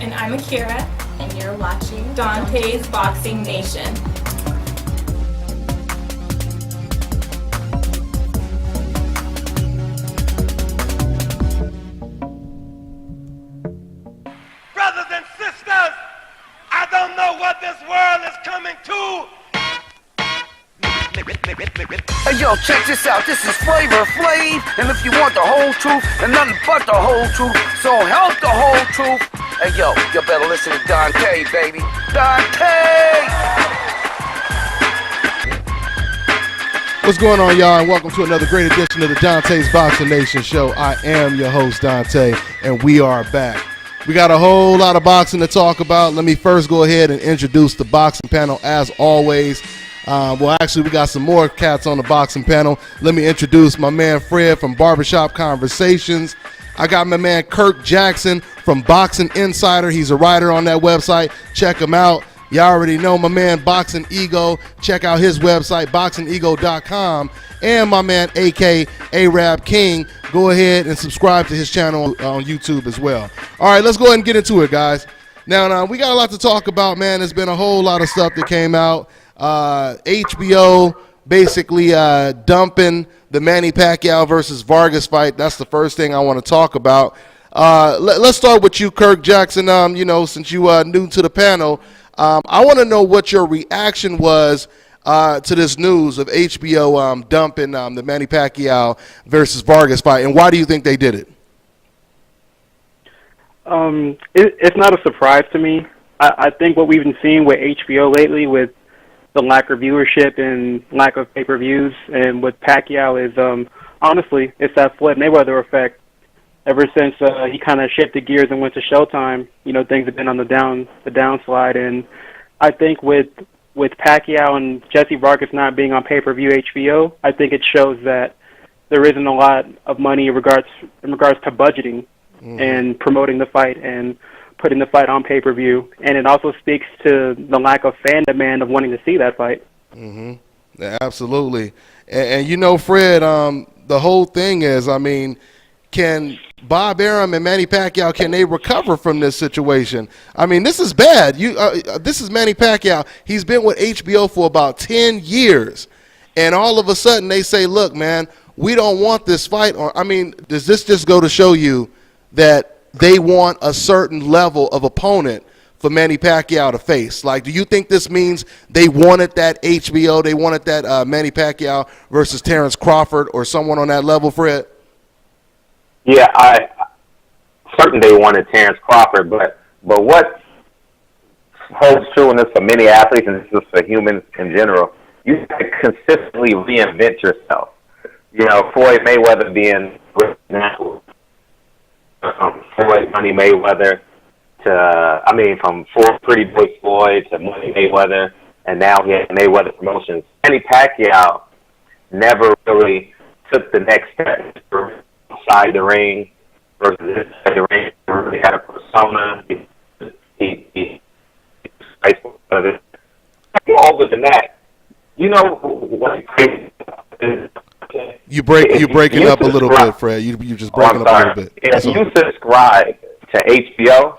And I'm Akira. And you're watching Dante's Boxing Nation. Brothers and sisters, I don't know what this world is coming to. Hey yo, check this out, this is Flavor Flav, and if you want the whole truth, and nothing but the whole truth, so help the whole truth. Hey yo, you better listen to Dante, baby. Dante! What's going on, y'all, and welcome to another great edition of the Dante's Boxing Nation show. I am your host, Dante, and we are back. We got a whole lot of boxing to talk about. Let me first go ahead and introduce the boxing panel as always. Well, actually, we got some more cats on the boxing panel. Let me introduce my man Fred from Barbershop Conversations. I got my man Kirk Jackson from Boxing Insider. He's a writer on that website. Check him out. Y'all already know my man Boxing Ego. Check out his website, boxingego.com. And my man AK Arab King. Go ahead and subscribe to his channel on YouTube as well. All right, let's go ahead and get into it, guys. Now, we got a lot to talk about, man. There's been a whole lot of stuff that came out. HBO basically dumping the Manny Pacquiao versus Vargas fight. That's the first thing I want to talk about. Let's start with you, Kirk Jackson. Since you are new to the panel, I want to know what your reaction was to this news of HBO dumping the Manny Pacquiao versus Vargas fight, and why do you think they did it? It's not a surprise to me. I think what we've been seeing with HBO lately, with the lack of viewership and lack of pay-per-views, and with Pacquiao is, honestly, it's that Floyd Mayweather effect. Ever since he kind of shifted gears and went to Showtime, things have been on the downslide. And I think with Pacquiao and Jesse Vargas not being on pay-per-view HBO, I think it shows that there isn't a lot of money in regards to budgeting and promoting the fight and putting the fight on pay-per-view, and it also speaks to the lack of fan demand of wanting to see that fight. Yeah, absolutely. And Fred, the whole thing is, can Bob Arum and Manny Pacquiao, can they recover from this situation? This is bad. This is Manny Pacquiao. He's been with HBO for about 10 years, and all of a sudden they say, look, man, we don't want this fight. Does this just go to show you that they want a certain level of opponent for Manny Pacquiao to face? Like, do you think this means they wanted that HBO, they wanted that Manny Pacquiao versus Terrence Crawford or someone on that level, Fred? Yeah, I certain they wanted Terrence Crawford, but what holds true in this for many athletes, and this is for humans in general, you have to consistently reinvent yourself. Floyd Mayweather being Floyd Money Mayweather to, from Pretty Boy Floyd to Money Mayweather, and now he has Mayweather Promotions. Manny Pacquiao never really took the next step outside the ring versus inside the ring. He really had a persona. He over than that. What crazy is, You're breaking up a little bit, Fred. You're just breaking up a little bit. If you subscribe to HBO,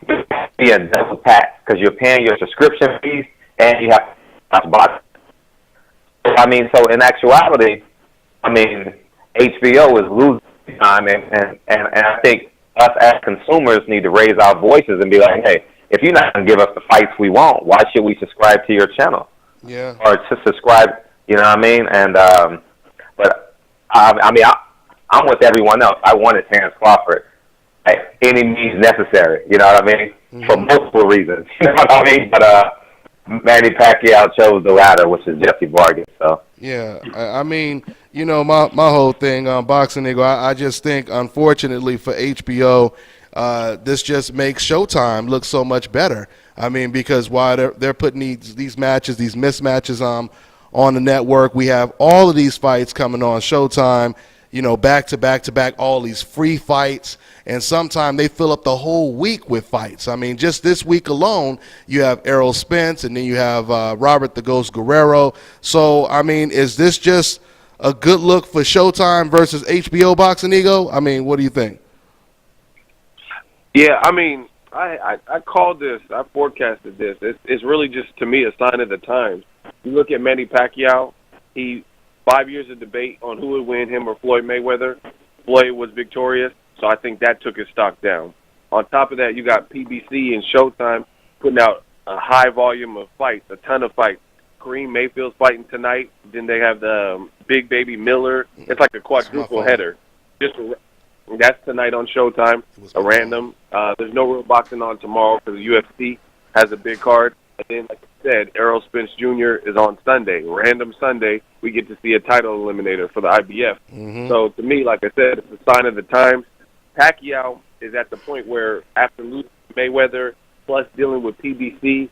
you have to be a double pack because you're paying your subscription fees and you have to watch. So in actuality, HBO is losing time, and I think us as consumers need to raise our voices and be like, hey, if you're not going to give us the fights we want, why should we subscribe to your channel? Yeah. Or to subscribe, And but I'm with everyone else. I wanted Terrence Crawford at any means necessary. You know what I mean? For multiple reasons. You know what I mean? But Manny Pacquiao chose the latter, which is Jesse Vargas. So yeah, my whole thing on Boxing Eagle, I just think, unfortunately for HBO, this just makes Showtime look so much better. Because while they're putting these matches, these mismatches on the network, we have all of these fights coming on Showtime, back to back to back, all these free fights, and sometimes they fill up the whole week with fights. Just this week alone, you have ERROL Spence, and then you have Robert the Ghost Guerrero. So, is this just a good look for Showtime versus HBO Boxing Ego? What do you think? Yeah, I called this. I forecasted this. It's really just, to me, a sign of the times. You look at Manny Pacquiao. 5 years of debate on who would win, him or Floyd Mayweather. Floyd was victorious, so I think that took his stock down. On top of that, you got PBC and Showtime putting out a high volume of fights, a ton of fights. Kareem Mayfield's fighting tonight. Then they have the Big Baby Miller. It's like a quadruple header. That's tonight on Showtime, a random. There's no real boxing on tomorrow because the UFC has a big card. And then, like I said, Errol Spence Jr. is on Sunday. Random Sunday, we get to see a title eliminator for the IBF. So, to me, like I said, it's a sign of the times. Pacquiao is at the point where, after losing Mayweather, plus dealing with PBC,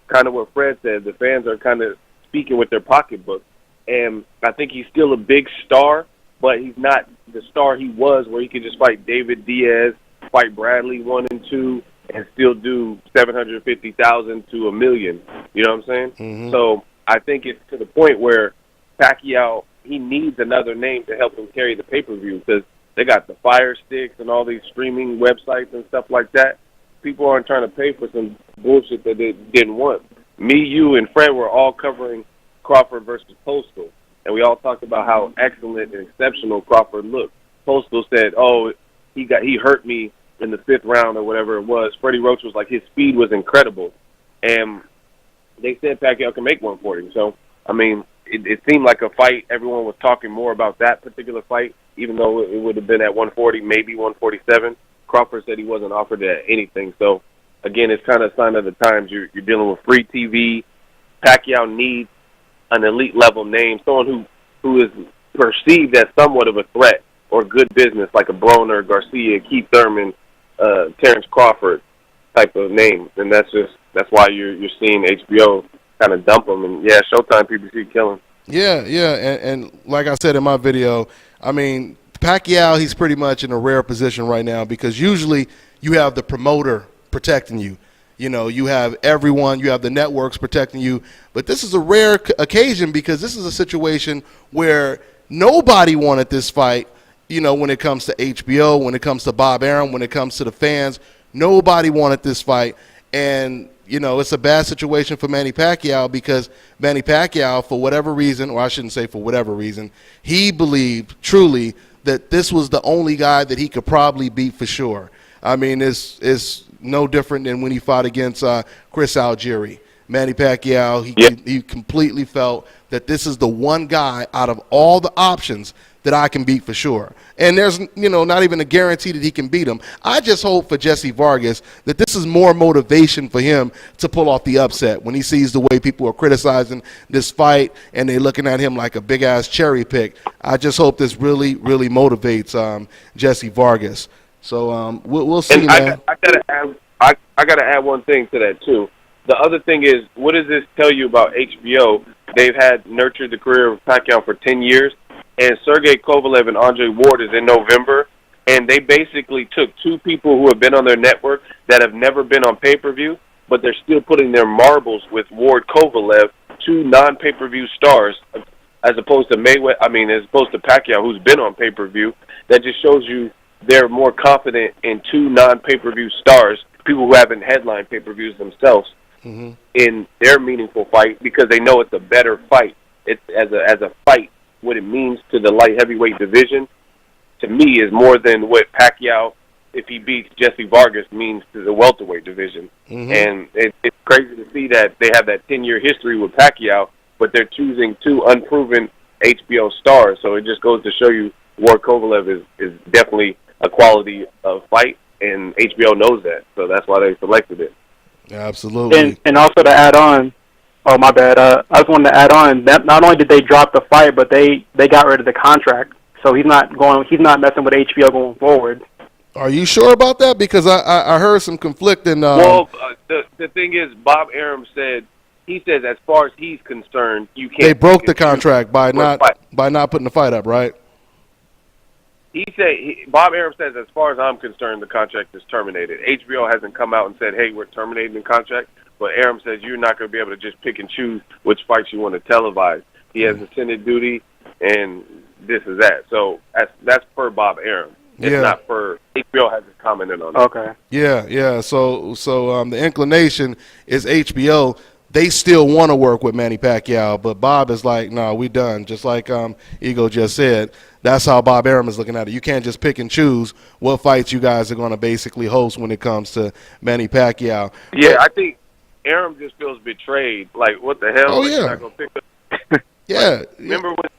kind of what Fred said, the fans are kind of speaking with their pocketbook. And I think he's still a big star, but he's not the star he was where he could just fight David Diaz, fight Bradley 1 and 2, and still do 750,000 to $1 million. You know what I'm saying? So I think it's to the point where Pacquiao, he needs another name to help him carry the pay-per-view because they got the Fire Sticks and all these streaming websites and stuff like that. People aren't trying to pay for some bullshit that they didn't want. Me, you, and Fred were all covering Crawford versus Postal, and we all talked about how excellent and exceptional Crawford looked. Postal said, "Oh, he hurt me in the 5th round or whatever it was." Freddie Roach was like, his speed was incredible, and they said Pacquiao can make 140. So, I mean, it seemed like a fight. Everyone was talking more about that particular fight, even though it would have been at 140, maybe 147. Crawford said he wasn't offered at anything. So, again, it's kind of a sign of the times. You're dealing with free TV. Pacquiao needs an elite-level name, someone who is perceived as somewhat of a threat or good business, like a Broner, Garcia, Keith Thurman, Terrence Crawford type of name. And that's why you're seeing HBO kind of dump them. And, yeah, Showtime, PBC killing. Yeah, and like I said in my video, I mean, Pacquiao, he's pretty much in a rare position right now because usually you have the promoter protecting you. You know, you have everyone, you have the networks protecting you. But this is a rare occasion because this is a situation where nobody wanted this fight, you know, when it comes to HBO, when it comes to Bob Arum, when it comes to the fans. Nobody wanted this fight. And, you know, it's a bad situation for Manny Pacquiao because Manny Pacquiao, for whatever reason, or I shouldn't say for whatever reason, he believed truly that this was the only guy that he could probably beat for sure. I mean, it's no different than when he fought against Chris Algieri. Manny Pacquiao, he completely felt that this is the one guy out of all the options that I can beat for sure. And there's, you know, not even a guarantee that he can beat him. I just hope for Jesse Vargas that this is more motivation for him to pull off the upset when he sees the way people are criticizing this fight and they're looking at him like a big-ass cherry pick. I just hope this really, really motivates Jesse Vargas. So we'll see, man. I gotta add one thing to that too. The other thing is, what does this tell you about HBO? They've had nurtured the career of Pacquiao for 10 years, and Sergey Kovalev and Andre Ward is in November, and they basically took two people who have been on their network that have never been on pay-per-view, but they're still putting their marbles with Ward Kovalev, two non-pay-per-view stars, as opposed to as opposed to Pacquiao, who's been on pay-per-view. That just shows you they're more confident in two non-pay-per-view stars, people who haven't headlined pay-per-views themselves, in their meaningful fight because they know it's a better fight. It's as a fight, what it means to the light heavyweight division, to me, is more than what Pacquiao, if he beats Jesse Vargas, means to the welterweight division. And it's crazy to see that they have that 10-year history with Pacquiao, but they're choosing two unproven HBO stars. So it just goes to show you Ward Kovalev is definitely a quality of fight, and HBO knows that. So that's why they selected it. Absolutely. And also to add on, oh my bad, I just wanted to add on that not only did they drop the fight, but they got rid of the contract. So he's not messing with HBO going forward. Are you sure about that? Because I heard some conflicting. Well, the thing is, Bob Arum said, he says as far as he's concerned, you can't. They broke the contract by not putting the fight up, right? Bob Arum says, as far as I'm concerned, the contract is terminated. HBO hasn't come out and said, hey, we're terminating the contract. But Arum says you're not going to be able to just pick and choose which fights you want to televise. He has a Senate duty, and this is that. So that's per Bob Arum. It's Yeah. not for HBO hasn't commented on it. Okay. Yeah. So the inclination is HBO. They still want to work with Manny Pacquiao, but Bob is like, no, we done. Just like Ego just said, that's how Bob Arum is looking at it. You can't just pick and choose what fights you guys are going to basically host when it comes to Manny Pacquiao. Yeah, I think Arum just feels betrayed. Like, what the hell? Oh, Like, yeah. you're not gonna pick up. Yeah. Remember when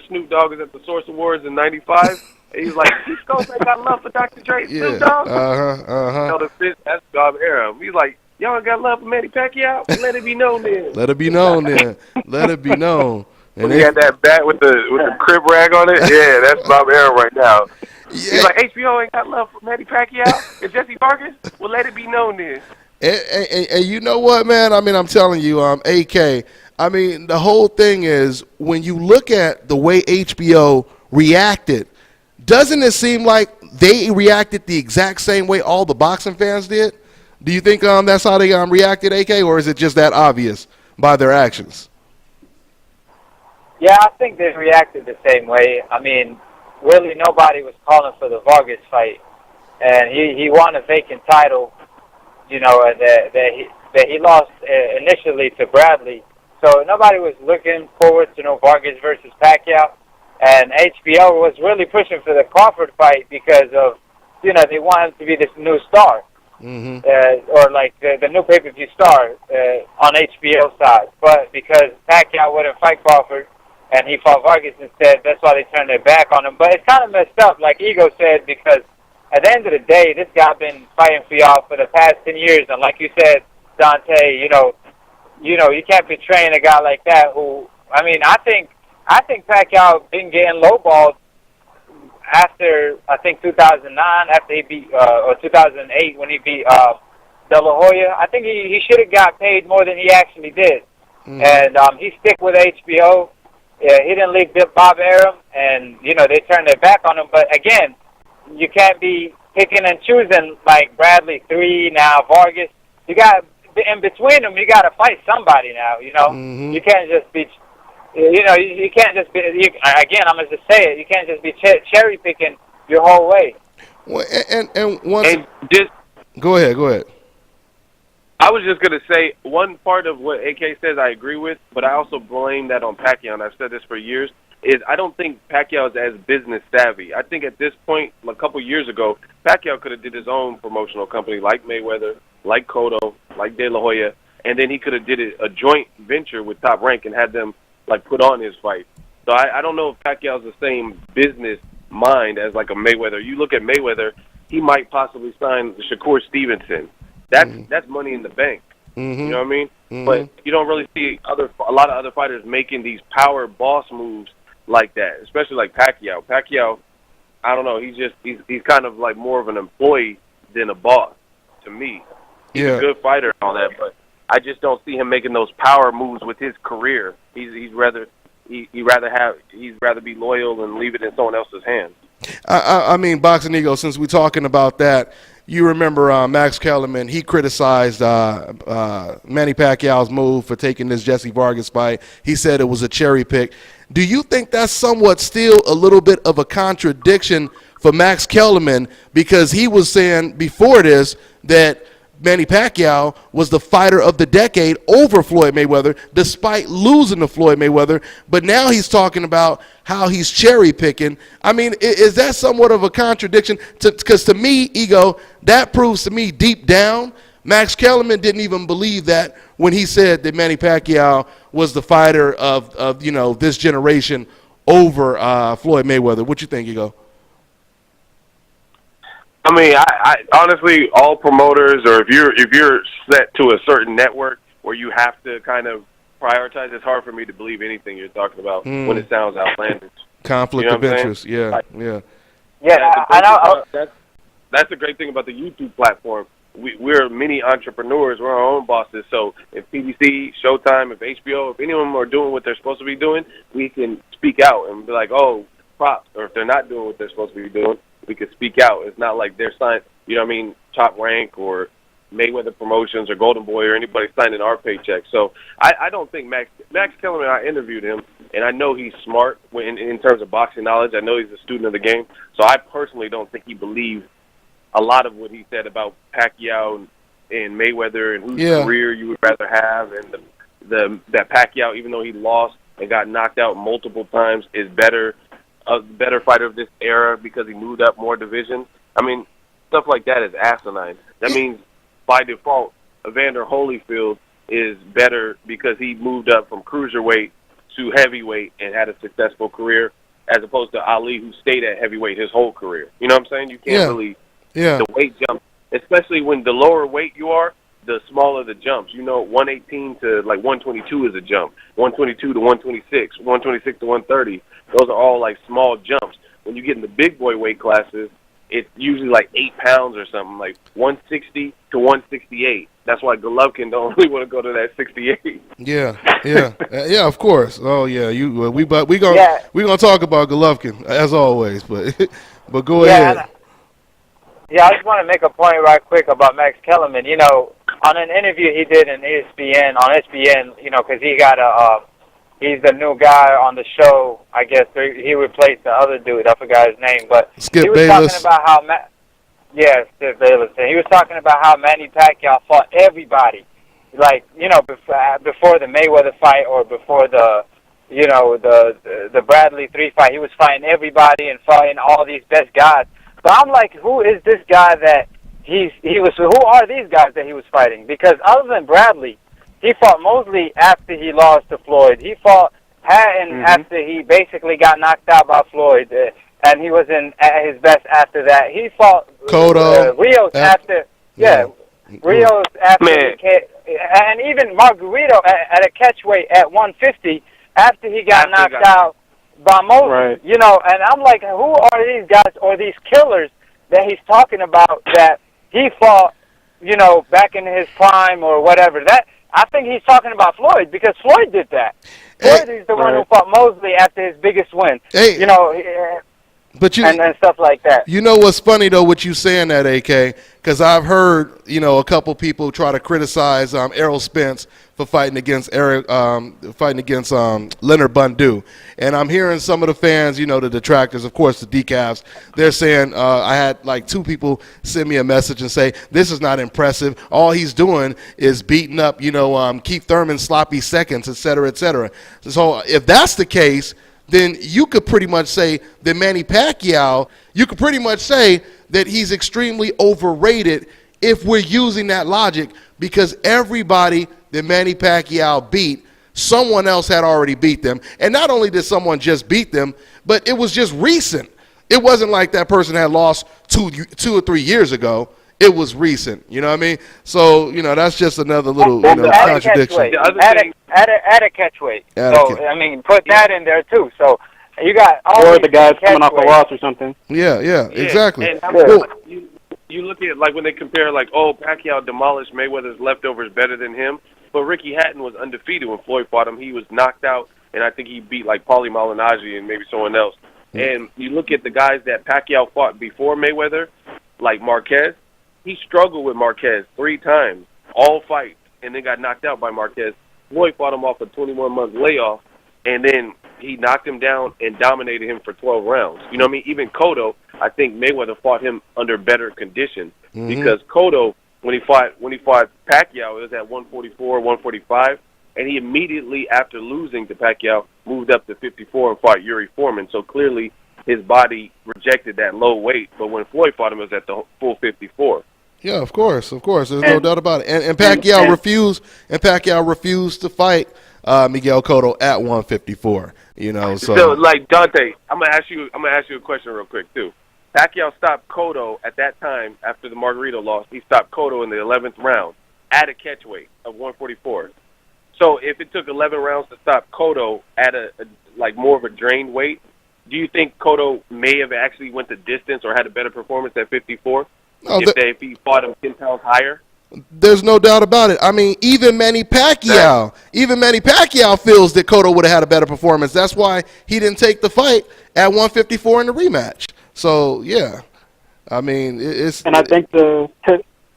Snoop Dogg was at the Source Awards in '95? He was like, "These folks ain't got love for Dr. Dre, Yeah. Snoop Dogg." Uh-huh. That's Bob Arum. He's like, "Y'all ain't got love for Manny Pacquiao? Let it be known then." Let it be known then. Let it be known. And he had that bat with the crib rag on it. Yeah, that's Bob Arum right now. He's like, HBO ain't got love for Manny Pacquiao and Jesse Vargas? Well, let it be known then. And you know what, man? I mean, I'm telling you, AK, I mean, the whole thing is when you look at the way HBO reacted, doesn't it seem like they reacted the exact same way all the boxing fans did? Do you think that's how they reacted, AK, or is it just that obvious by their actions? Yeah, I think they reacted the same way. I mean, really nobody was calling for the Vargas fight, and he won a vacant title, you know, that he lost initially to Bradley. So nobody was looking forward to no Vargas versus Pacquiao, and HBO was really pushing for the Crawford fight because of, you know, they want him to be this new star, or like the new pay-per-view star on HBO side. But because Pacquiao wouldn't fight Crawford, and he fought Vargas instead, that's why they turned their back on him. But it's kind of messed up, like Ego said, because at the end of the day, this guy been fighting for y'all for the past 10 years. And like you said, Dante, you know, you can't betraying a guy like that who, I mean, I think Pacquiao been getting lowballed after, I think, 2009, after he beat, or 2008 when he beat De La Hoya. I think he should have got paid more than he actually did. And he stick with HBO. Yeah, he didn't leave Bob Arum, and, you know, they turned their back on him. But, again, you can't be picking and choosing like Bradley 3, now Vargas. You got, in between them, you got to fight somebody now, you know. You can't just be, you know, you can't just be, again, I'm going to just say it, you can't just be cherry-picking your whole way. Well, and once... And just... Go ahead. I was just going to say, one part of what AK says I agree with, but I also blame that on Pacquiao, and I've said this for years, is I don't think Pacquiao is as business savvy. I think at this point, a couple years ago, Pacquiao could have did his own promotional company like Mayweather, like Cotto, like De La Hoya, and then he could have did a joint venture with Top Rank and had them like put on his fight. So I don't know if Pacquiao's the same business mind as like a Mayweather. You look at Mayweather, he might possibly sign SHAKUR Stevenson. That's money in the bank. You know what I mean? But you don't really see a lot of other fighters making these power boss moves like that, especially like Pacquiao. Pacquiao, I don't know, he's kind of like more of an employee than a boss to me. He's a good fighter and all that, but I just don't see him making those power moves with his career. He'd rather be loyal and leave it in someone else's hands. I mean, Boxing Ego, since we're talking about that, you remember Max Kellerman, he criticized Manny Pacquiao's move for taking this Jesse Vargas fight. He said it was a cherry pick. Do you think that's somewhat still a little bit of a contradiction for Max Kellerman, because he was saying before this that Manny Pacquiao was the fighter of the decade over Floyd Mayweather, despite losing to Floyd Mayweather. But now he's talking about how he's cherry picking. I mean, is that somewhat of a contradiction? Because to me, Ego, that proves to me deep down, Max Kellerman didn't even believe that when he said that Manny Pacquiao was the fighter of you know, this generation over Floyd Mayweather. What you think, Ego? I mean, I honestly, all promoters, or if you're set to a certain network where you have to kind of prioritize, it's hard for me to believe anything you're talking about when it sounds outlandish. Conflict of interest, yeah. That's the great thing about the YouTube platform. We're mini entrepreneurs. We're our own bosses. So if PBC, Showtime, if HBO, if any of them are doing what they're supposed to be doing, we can speak out and be like, oh, props. Or if they're not doing what they're supposed to be doing, we can speak out. It's not like they're signed, you know what I mean, Top Rank or Mayweather Promotions or Golden Boy or anybody signing our paycheck. So I don't think Max Kellerman, I interviewed him, and I know he's smart in terms of boxing knowledge. I know he's a student of the game. So I personally don't think he believes a lot of what he said about Pacquiao and Mayweather and whose career you would rather have, and that Pacquiao, even though he lost and got knocked out multiple times, is a better fighter of this era because he moved up more divisions. I mean, stuff like that is asinine. That means by default, Evander Holyfield is better because he moved up from cruiserweight to heavyweight and had a successful career, as opposed to Ali, who stayed at heavyweight his whole career. You know what I'm saying? You can't really the weight jump, especially when the lower weight you are, the smaller the jumps. 118 to like 122 is a jump. 122 to 126, 126 to 130. Those are all like small jumps. When you get in the big boy weight classes, it's usually like 8 pounds or something, like 160 to 168. That's why Golovkin don't really want to go to that 68. Yeah, of course. Oh yeah, we gonna talk about Golovkin as always, but go ahead. I just want to make a point right quick about Max Kellerman. On an interview he did in ESPN, because he got he's the new guy on the show. I guess he replaced the other dude. I forgot his name, but Skip he was Bayless. talking about how Skip Bayless. And he was talking about how Manny Pacquiao fought everybody, like before the Mayweather fight or before the Bradley 3 fight. He was fighting everybody and fighting all these best guys. But I'm like, who is this guy that he was? Who are these guys that he was fighting? Because other than Bradley, he fought Mosley after he lost to Floyd. He fought Hatton after he basically got knocked out by Floyd, and he was at his best after that. He fought Rios after Rios after and even Margarito at a catchweight at 150 after he got knocked out by Mosley. Right. And I'm like, who are these guys or these killers that he's talking about that he fought, back in his prime or whatever? That I think he's talking about Floyd, because Floyd did that. Floyd is the one who fought Mosley after his biggest win. But and stuff like that. You know what's funny though, what you saying that, AK? Because I've heard a couple people try to criticize Errol Spence for fighting against Leonard Bundu, and I'm hearing some of the fans, the detractors, of course, the decafs. They're saying I had like 2 people send me a message and say this is not impressive. All he's doing is beating up Keith Thurman's sloppy seconds, et cetera, et cetera. So if that's the case, then you could pretty much say that Manny Pacquiao, you could pretty much say that he's extremely overrated if we're using that logic, because everybody that Manny Pacquiao beat, someone else had already beat them. And not only did someone just beat them, but it was just recent. It wasn't like that person had lost 2 or 3 years ago. It was recent. You know what I mean? So, that's just another little contradiction. At a catchweight. I mean, put that in there too. So you got all the guys coming off a loss or something. Yeah, exactly. And you look at like when they compare Pacquiao demolished Mayweather's leftovers better than him, but Ricky Hatton was undefeated when Floyd fought him. He was knocked out, and I think he beat like Paulie Malignaggi and maybe someone else. And you look at the guys that Pacquiao fought before Mayweather, like Marquez. He struggled with Marquez 3 times, all fights, and then got knocked out by Marquez. Floyd fought him off a 21-month layoff, and then he knocked him down and dominated him for 12 rounds. You know what I mean? Even Cotto, I think Mayweather fought him under better conditions, because Cotto, when he fought Pacquiao, it was at 144, 145, and he immediately after losing to Pacquiao moved up to 54 and fought Yuri Foreman. So clearly his body rejected that low weight, but when Floyd fought him, it was at the full 54. Yeah, of course. There's no doubt about it. And Pacquiao refused. And Pacquiao refused to fight Miguel Cotto at 154. So like Dante, I'm gonna ask you a question real quick too. Pacquiao stopped Cotto at that time after the Margarito loss. He stopped Cotto in the 11th round at a catchweight of 144. So if it took 11 rounds to stop Cotto at a more of a drained weight, do you think Cotto may have actually went the distance or had a better performance at 54? If he fought him 10 pounds higher? There's no doubt about it. I mean, even Manny Pacquiao feels that Cotto would have had a better performance. That's why he didn't take the fight at 154 in the rematch. So, yeah. I mean, And I think to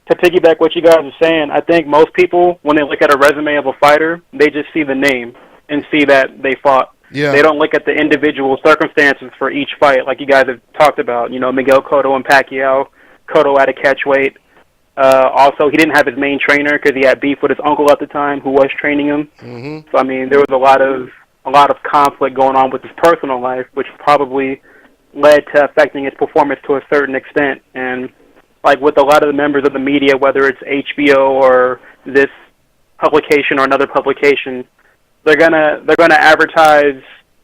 piggyback what you guys are saying, I think most people, when they look at a resume of a fighter, they just see the name and see that they fought Yeah. They don't look at the individual circumstances for each fight, like you guys have talked about. You know, Miguel Cotto and Pacquiao. Cotto at a catch weight. Also, he didn't have his main trainer because he had beef with his uncle at the time, who was training him. Mm-hmm. So I mean, there was a lot of conflict going on with his personal life, which probably led to affecting his performance to a certain extent. And like with a lot of the members of the media, whether it's HBO or this publication or another publication, they're gonna advertise.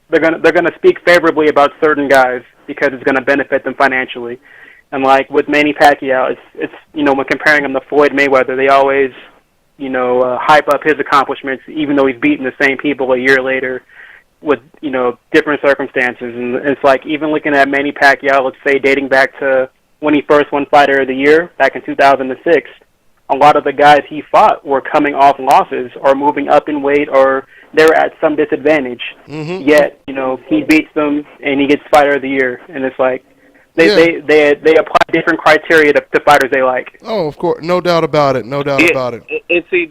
They're gonna speak favorably about certain guys because it's gonna benefit them financially. And like with Manny Pacquiao, it's you know, when comparing him to Floyd Mayweather, they always hype up his accomplishments, even though he's beaten the same people a year later with different circumstances. And it's like even looking at Manny Pacquiao, let's say dating back to when he first won Fighter of the Year back in 2006, a lot of the guys he fought were coming off losses or moving up in weight, or they were at some disadvantage. Mm-hmm. Yet he beats them and he gets Fighter of the Year, and it's like. They apply different criteria to fighters they like. Oh, of course, no doubt about it. No doubt about it. And see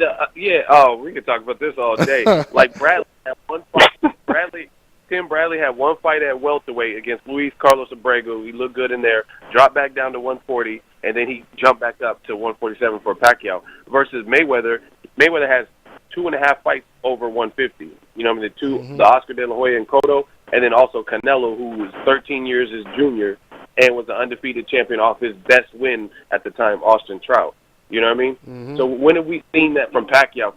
we could talk about this all day. Like Bradley had one fight. Tim Bradley had one fight at welterweight against Luis Carlos Abrego. He looked good in there. Dropped back down to 140, and then he jumped back up to 147 for Pacquiao. Versus Mayweather. Mayweather has 2.5 fights over 150. You know what I mean? The Oscar De La Hoya and Cotto, and then also Canelo, who was 13 years his junior and was the undefeated champion off his best win at the time, Austin Trout. You know what I mean? Mm-hmm. So when have we seen that from Pacquiao?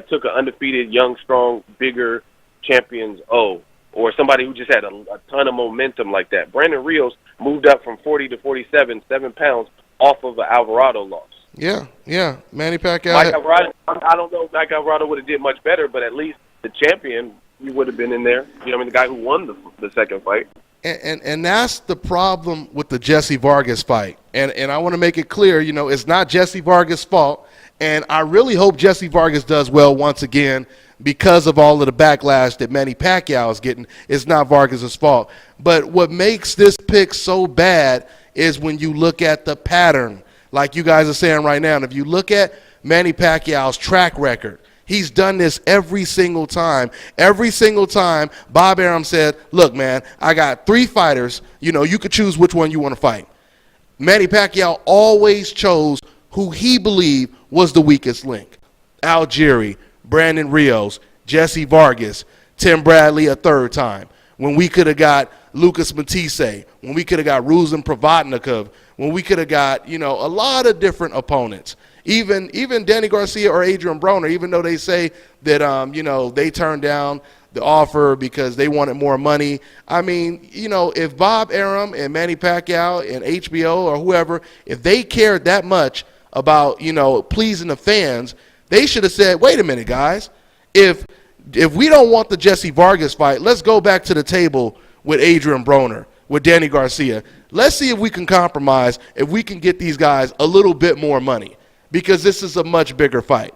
Took an undefeated, young, strong, bigger champions, or somebody who just had a ton of momentum like that. Brandon Rios moved up from 40 to 47, 7 pounds, off of an Alvarado loss. Yeah. Manny Pacquiao. Mike Alvarado, I don't know if Mike Alvarado would have did much better, but at least the champion, he would have been in there. You know what I mean? The guy who won the second fight. And that's the problem with the Jesse Vargas fight. And I want to make it clear, it's not Jesse Vargas' fault. And I really hope Jesse Vargas does well once again because of all of the backlash that Manny Pacquiao is getting. It's not Vargas' fault. But what makes this pick so bad is when you look at the pattern, like you guys are saying right now. And if you look at Manny Pacquiao's track record, he's done this every single time. Every single time, Bob Arum said, look, man, I got 3 fighters. You could choose which one you want to fight. Manny Pacquiao always chose who he believed was the weakest link. Algieri, Brandon Rios, Jesse Vargas, Tim Bradley a third time. When we could have got Lucas Matisse, when we could have got Ruslan Provodnikov, when we could have got, a lot of different opponents. Even Danny Garcia or Adrian Broner, even though they say that, they turned down the offer because they wanted more money. I mean, if Bob Arum and Manny Pacquiao and HBO or whoever, if they cared that much about, pleasing the fans, they should have said, wait a minute, guys. If we don't want the Jesse Vargas fight, let's go back to the table with Adrian Broner, with Danny Garcia. Let's see if we can compromise, if we can get these guys a little bit more money. Because this is a much bigger fight,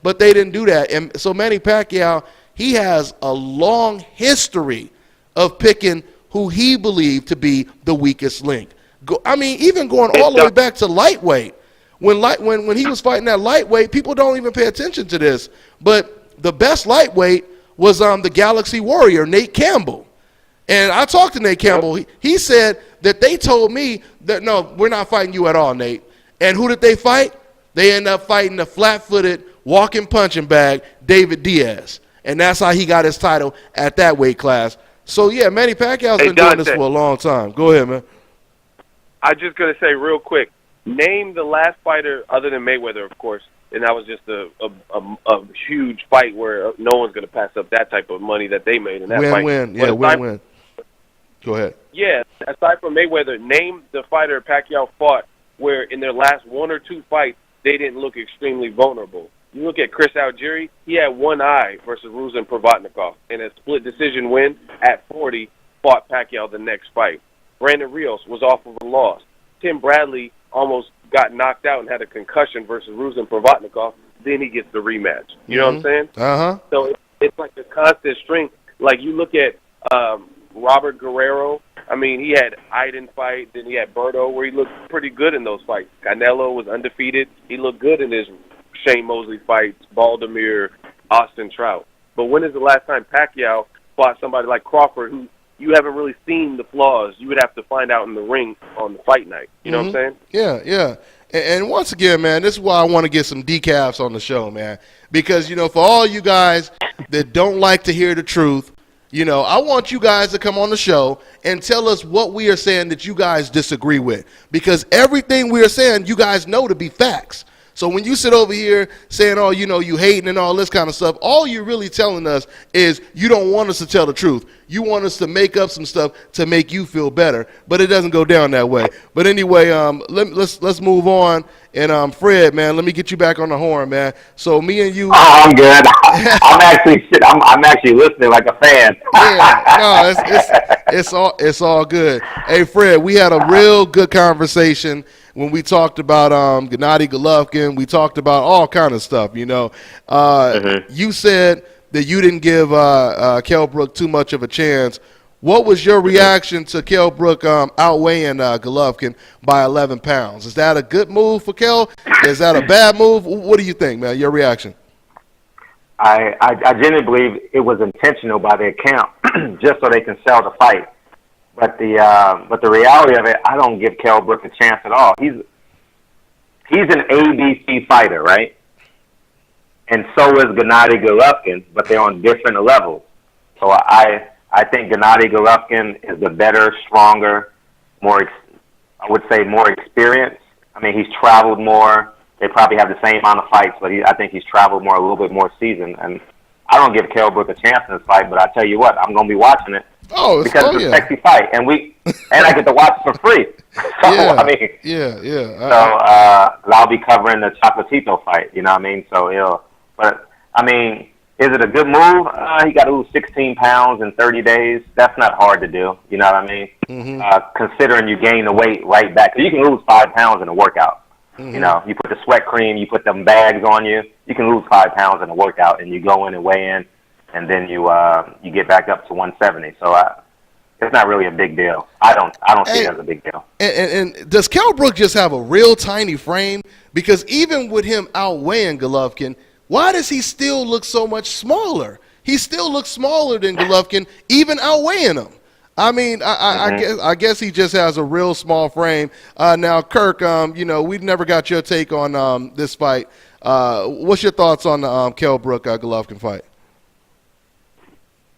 But they didn't do that. And so Manny Pacquiao, he has a long history of picking who he believed to be the weakest link. Even going all the way back to lightweight. When he was fighting at lightweight, people don't even pay attention to this. But the best lightweight was the Galaxy Warrior, Nate Campbell. And I talked to Nate Campbell. He said that they told me that, no, we're not fighting you at all, Nate. And who did they fight? They end up fighting the flat-footed, walking punching bag, David Diaz. And that's how he got his title at that weight class. So, yeah, Manny Pacquiao's been doing this for a long time. Go ahead, man. I'm just going to say real quick, name the last fighter other than Mayweather, of course, and that was just a huge fight where no one's going to pass up that type of money that they made in that fight. Win-win. Yeah, win-win. Go ahead. Yeah, aside from Mayweather, name the fighter Pacquiao fought where in their last 1 or 2 fights, they didn't look extremely vulnerable. You look at Chris Algieri, he had one eye versus Ruslan Provodnikov in a split decision win at 40, fought Pacquiao the next fight. Brandon Rios was off of a loss. Tim Bradley almost got knocked out and had a concussion versus Ruslan Provodnikov. Then he gets the rematch. You know what I'm saying? Uh-huh. So it's like a constant string. Like you look at Robert Guerrero. I mean, he had Iden fight, then he had Berto, where he looked pretty good in those fights. Canelo was undefeated. He looked good in his Shane Mosley fights, Baldomir, Austin Trout. But when is the last time Pacquiao fought somebody like Crawford, who you haven't really seen the flaws. You would have to find out in the ring on the fight night. You know what I'm saying? Yeah, yeah. And once again, man, this is why I want to get some decaps on the show, man. Because, you know, for all you guys that don't like to hear the truth, you know, I want you guys to come on the show and tell us what we are saying that you guys disagree with. Because everything we are saying, you guys know to be facts. So when you sit over here saying, oh, you know, you hating and all this kind of stuff, all you're really telling us is you don't want us to tell the truth. You want us to make up some stuff to make you feel better, but it doesn't go down that way. But anyway, let's move on. And Fred, man, let me get you back on the horn, man. So me and you. Oh, I'm good. I'm actually listening like a fan. Yeah, no, it's all good. Hey, Fred, we had a real good conversation when we talked about Gennady Golovkin. We talked about all kind of stuff, you know. You said that you didn't give Kell Brook too much of a chance. What was your reaction to Kell Brook outweighing Golovkin by 11 pounds? Is that a good move for Kell? Is that a bad move? What do you think, man? Your reaction? I genuinely believe it was intentional by the account, just so they can sell the fight. But the reality of it, I don't give Kell Brook a chance at all. He's an ABC fighter, right? And so is Gennady Golovkin, but they're on different levels. So I think Gennady Golovkin is the better, stronger, more experienced. I mean, he's traveled more. They probably have the same amount of fights, but I think he's traveled more, a little bit more seasoned. And I don't give Kell Brook a chance in this fight, but I tell you what, I'm going to be watching it. Because it's a sexy fight, and I get to watch it for free. So, yeah, I mean, So I'll be covering the Chocolatito fight. You know what I mean? So, but I mean, is it a good move? He got to lose 16 pounds in 30 days. That's not hard to do. You know what I mean? Considering you gain the weight right back, 'cause you can lose 5 pounds in a workout. You know, you put the sweat cream, you put them bags on you. You can lose 5 pounds in a workout, and you go in and weigh in. And then you get back up to 170. So it's not really a big deal. I don't see it as a big deal. And does Kell Brook just have a real tiny frame? Because even with him outweighing Golovkin, why does he still look so much smaller? He still looks smaller than Golovkin, even outweighing him. I mean, I guess he just has a real small frame. Now, Kirk, you know, we never got your take on this fight. What's your thoughts on the Kell Brook Golovkin fight?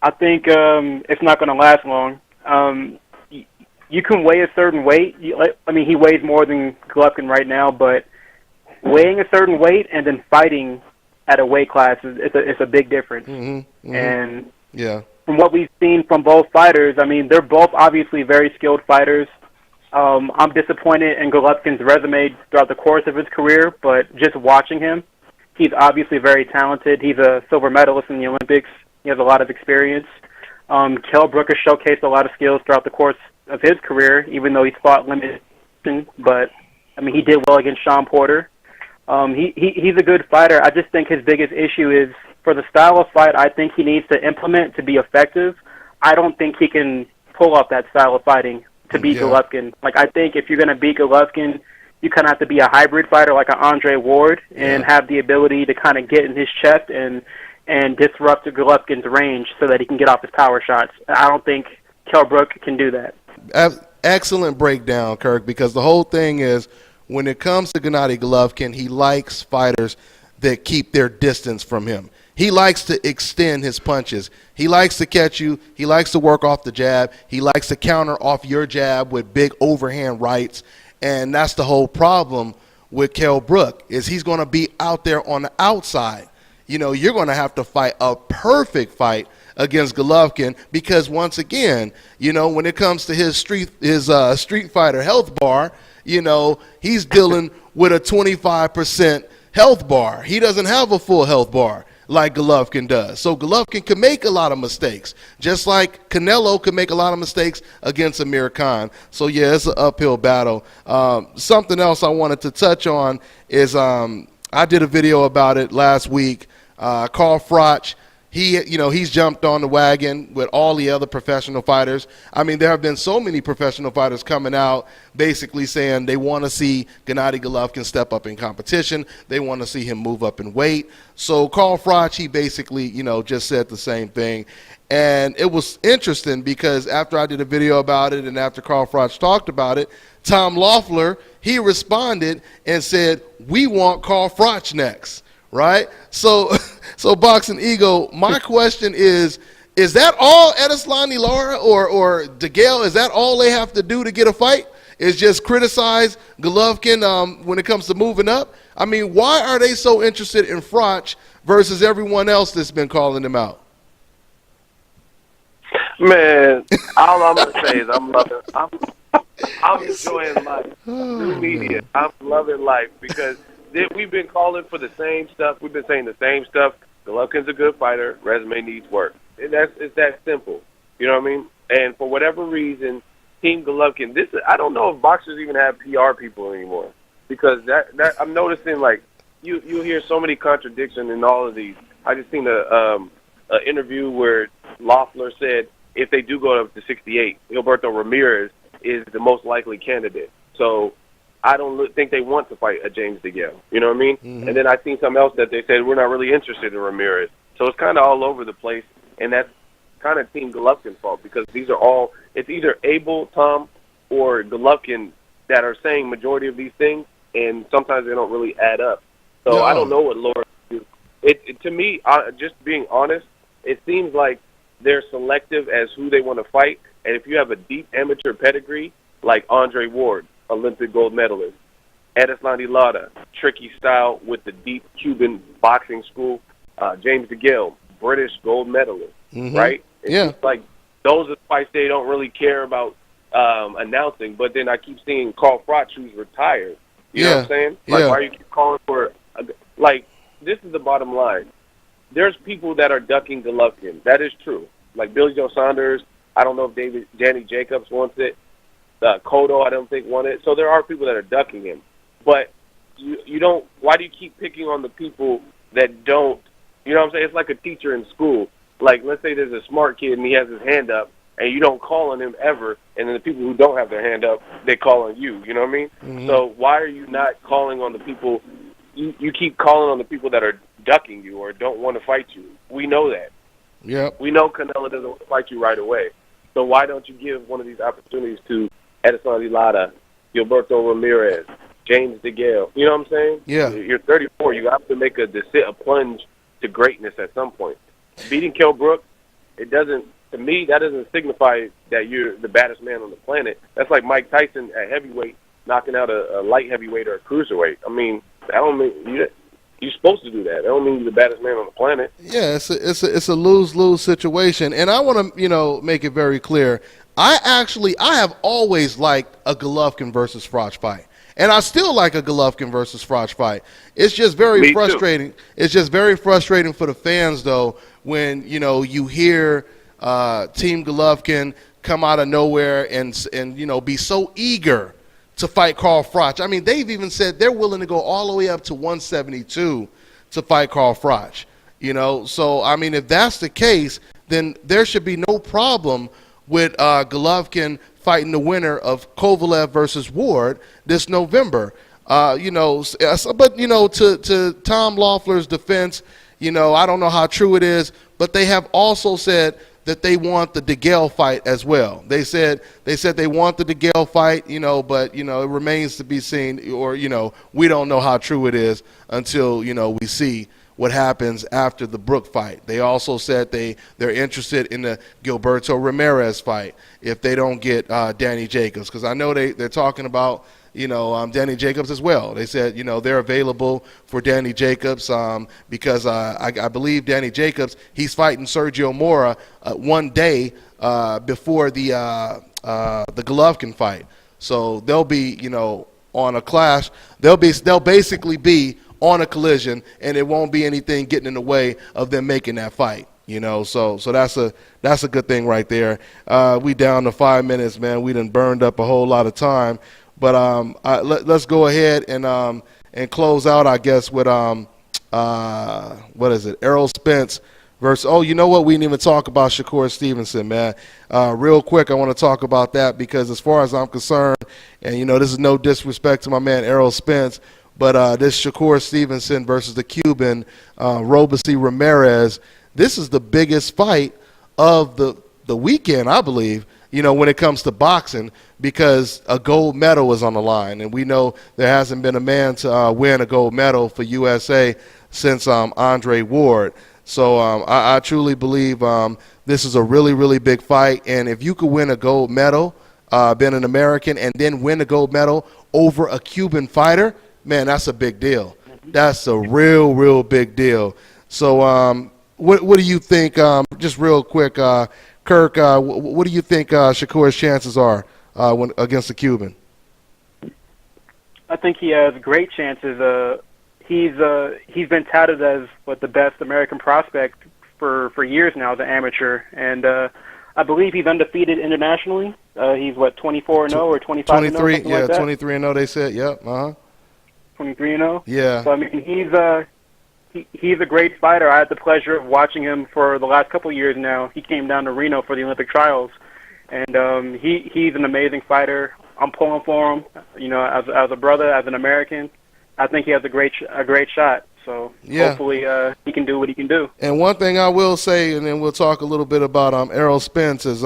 I think it's not going to last long. You can weigh a certain weight. I mean, he weighs more than Golovkin right now, but weighing a certain weight and then fighting at a weight class it's a big difference. And from what we've seen from both fighters, I mean, they're both obviously very skilled fighters. I'm disappointed in Golovkin's resume throughout the course of his career, but just watching him, he's obviously very talented. He's a silver medalist in the Olympics. He has a lot of experience. Kell Brook has showcased a lot of skills throughout the course of his career, even though he's fought limited. But, I mean, he did well against Sean Porter. He's a good fighter. I just think his biggest issue is for the style of fight I think he needs to implement to be effective. I don't think he can pull off that style of fighting to beat Golovkin. Like, I think if you're going to beat Golovkin, you kind of have to be a hybrid fighter like an Andre Ward and have the ability to kind of get in his chest and disrupt Golovkin's range so that he can get off his power shots. I don't think Kell Brook can do that. Excellent breakdown, Kirk, because the whole thing is when it comes to Gennady Golovkin, he likes fighters that keep their distance from him. He likes to extend his punches. He likes to catch you. He likes to work off the jab. He likes to counter off your jab with big overhand rights. And that's the whole problem with Kell Brook is he's going to be out there on the outside. You know, you're going to have to fight a perfect fight against Golovkin because once again, you know, when it comes to his street fighter health bar, you know, he's dealing with a 25% health bar. He doesn't have a full health bar like Golovkin does. So Golovkin can make a lot of mistakes, just like Canelo could make a lot of mistakes against Amir Khan. So, yeah, it's an uphill battle. Something else I wanted to touch on is I did a video about it last week. Carl Froch, he's jumped on the wagon with all the other professional fighters. I mean, there have been so many professional fighters coming out basically saying they want to see Gennady Golovkin step up in competition. They want to see him move up in weight. So Carl Froch, he basically, just said the same thing. And it was interesting because after I did a video about it and after Carl Froch talked about it, Tom Loeffler, he responded and said, "We want Carl Froch next." Right? So Boxing Eagle, my question is that all Edeslani Lara or DeGale, is that all they have to do to get a fight? Is just criticize Golovkin when it comes to moving up? I mean, why are they so interested in Froch versus everyone else that's been calling him out? Man, all I'm gonna say is I'm enjoying life. New media. I'm loving life because we've been calling for the same stuff. We've been saying the same stuff. Golovkin's a good fighter. Resume needs work. And it's that simple. You know what I mean? And for whatever reason, Team Golovkin. I don't know if boxers even have PR people anymore because that I'm noticing like you hear so many contradictions in all of these. I just seen a interview where Loeffler said if they do go up to 68, Gilberto Ramirez is the most likely candidate. So I don't think they want to fight a James DeGale. You know what I mean? Mm-hmm. And then I seen something else that they said we're not really interested in Ramirez. So it's kind of all over the place, and that's kind of Team Golovkin's fault because these are all – it's either Abel, Tom, or Golovkin that are saying majority of these things, and sometimes they don't really add up. So I don't know what Laura do. To me, just being honest, it seems like they're selective as who they want to fight, and if you have a deep amateur pedigree like Andre Ward, Olympic gold medalist, Edeslani Lara, tricky style with the deep Cuban boxing school, James DeGale, British gold medalist, right? It's like those are fights they don't really care about announcing, but then I keep seeing Carl Froch, who's retired. You know what I'm saying? Like, why you keep calling for this is the bottom line. There's people that are ducking Golovkin. That is true. Like Billy Joe Saunders, I don't know if Danny Jacobs wants it. Cotto, I don't think, won it. So there are people that are ducking him. But you don't – why do you keep picking on the people that don't – you know what I'm saying? It's like a teacher in school. Like, let's say there's a smart kid and he has his hand up, and you don't call on him ever, and then the people who don't have their hand up, they call on you. You know what I mean? Mm-hmm. So why are you not calling on the people – you keep calling on the people that are ducking you or don't want to fight you. We know that. Yep. We know Canelo doesn't want to fight you right away. So why don't you give one of these opportunities to Edeslani Lara, Gilberto Ramirez, James DeGale? You know what I'm saying? Yeah. You're 34. You have to make a plunge to greatness at some point. Beating Kell Brook, to me, that doesn't signify that you're the baddest man on the planet. That's like Mike Tyson at heavyweight knocking out a light heavyweight or a cruiserweight. I mean, I don't mean you're supposed to do that. That don't mean you're the baddest man on the planet. Yeah, it's a lose-lose situation. And I want to, make it very clear. I have always liked a Golovkin versus Froch fight. And I still like a Golovkin versus Froch fight. It's just very frustrating. It's just very frustrating for the fans, though, when, you hear Team Golovkin come out of nowhere and be so eager to fight Carl Froch. I mean, they've even said they're willing to go all the way up to 172 to fight Carl Froch. So, I mean, if that's the case, then there should be no problem with Golovkin fighting the winner of Kovalev versus Ward this November. But, to Tom Loeffler's defense, I don't know how true it is, but they have also said that they want the DeGale fight as well. They said they want the DeGale fight, but it remains to be seen, or we don't know how true it is until we see what happens after the Brook fight. They also said they're interested in the Gilberto Ramirez fight if they don't get Danny Jacobs, because I know they're talking about Danny Jacobs as well. They said, they're available for Danny Jacobs because I believe Danny Jacobs, he's fighting Sergio Mora one day before the Golovkin fight. So they'll be, on a clash. They'll basically be on a collision, and it won't be anything getting in the way of them making that fight. So that's a good thing right there. We down to 5 minutes, man. We done burned up a whole lot of time. But let's go ahead and close out, I guess, with what is it? Errol Spence versus, oh, you know what? We didn't even talk about Shakur Stevenson, man. Real quick, I want to talk about that because as far as I'm concerned, and, you know, this is no disrespect to my man Errol Spence, but this Shakur Stevenson versus the Cuban, ROBEISY Ramirez, this is the biggest fight of the weekend, I believe, you know, when it comes to boxing, because a gold medal is on the line. And we know there hasn't been a man to win a gold medal for USA since Andre Ward. So I truly believe this is a really, really big fight. And if you could win a gold medal, being an American, and then win a gold medal over a Cuban fighter, man, that's a big deal. That's a real, real big deal. So what do you think, just real quick, Kirk, what do you think Shakur's chances are when against the Cuban? I think he has great chances. He's been touted as the best American prospect for years now as an amateur, and I believe he's undefeated internationally. He's 24-0 or 25-0, 23, yeah, like that? 23-0. They said, yep, 23-0. Yeah. So I mean, he's a great fighter. I had the pleasure of watching him for the last couple of years now. He came down to Reno for the Olympic trials, and he's an amazing fighter. I'm pulling for him. You know, as a brother, as an American, I think he has a great shot. So hopefully he can do what he can do. And one thing I will say, and then we'll talk a little bit about Errol Spence, is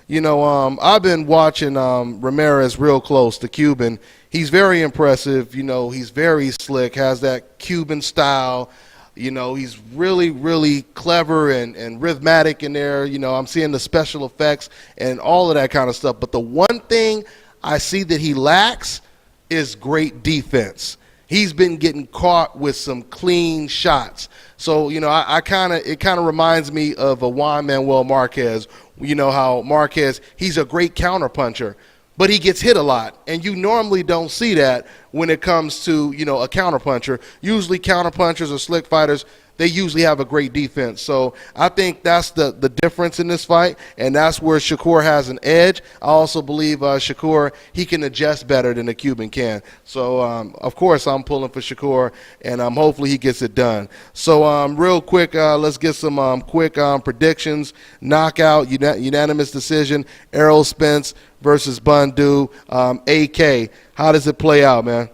you know, I've been watching Ramirez real close, the Cuban. He's very impressive. You know, he's very slick, has that Cuban style. You know, he's really, really clever and rhythmic in there. You know, I'm seeing the special effects and all of that kind of stuff. But the one thing I see that he lacks is great defense. He's been getting caught with some clean shots. So, you know, it kind of reminds me of a Juan Manuel Marquez. You know how Marquez, he's a great counterpuncher, but he gets hit a lot. And you normally don't see that when it comes to, you know, a counterpuncher. Usually counterpunchers or slick fighters, they usually have a great defense. So I think that's the difference in this fight, and that's where Shakur has an edge. I also believe Shakur, he can adjust better than the Cuban can. So, of course, I'm pulling for Shakur, and hopefully he gets it done. So real quick, let's get some quick predictions. Knockout, unanimous decision, Errol Spence versus Bundu. AK, how does it play out, man?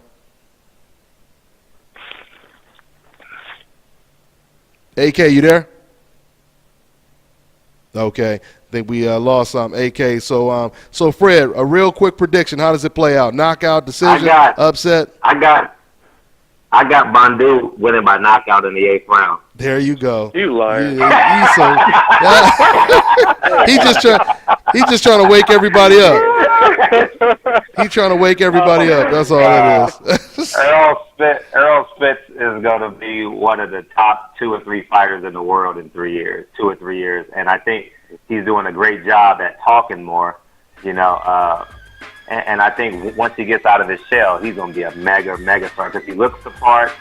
AK, you there? Okay, I think we lost AK. So, Fred, a real quick prediction. How does it play out? Knockout, decision, upset? I got Bundu winning by knockout in the 8th round. There you go. You lying? He's just trying to wake everybody up. He's trying to wake everybody up. That's all it is. Errol Spence is going to be one of the top 2 or 3 fighters in the world in 3 years, 2 or 3 years. And I think he's doing a great job at talking more, you know. And I think once he gets out of his shell, he's going to be a mega star because he looks the part,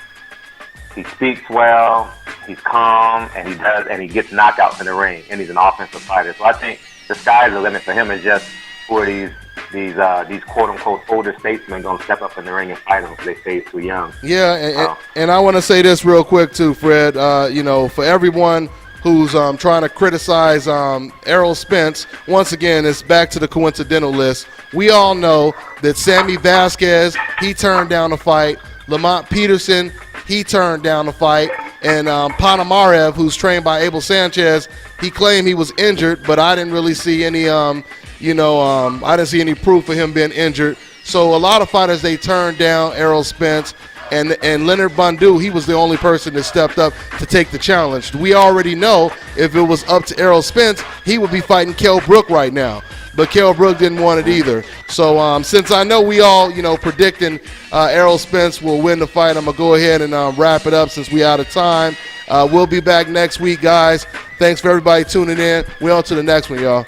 he speaks well, he's calm, and he gets knockouts in the ring, and he's an offensive fighter. So I think the sky's the limit for him. Is just who are these quote-unquote older statesmen going to step up in the ring and fight him because they say he's too young. Yeah, and I want to say this real quick too, Fred. You know, for everyone who's trying to criticize Errol Spence, once again, it's back to the coincidental list. We all know that Sammy Vasquez, he turned down the fight. Lamont Peterson, he turned down the fight. And Panamarev, who's trained by Abel Sanchez, he claimed he was injured, but I didn't really see any I didn't see any proof of him being injured. So a lot of fighters, they turned down Errol Spence. And Leonard Bundu, he was the only person that stepped up to take the challenge. We already know if it was up to Errol Spence, he would be fighting Kell Brook right now. But Kell Brook didn't want it either. So since I know we all, predicting Errol Spence will win the fight, I'm going to go ahead and wrap it up since we out of time. We'll be back next week, guys. Thanks for everybody tuning in. We're on to the next one, y'all.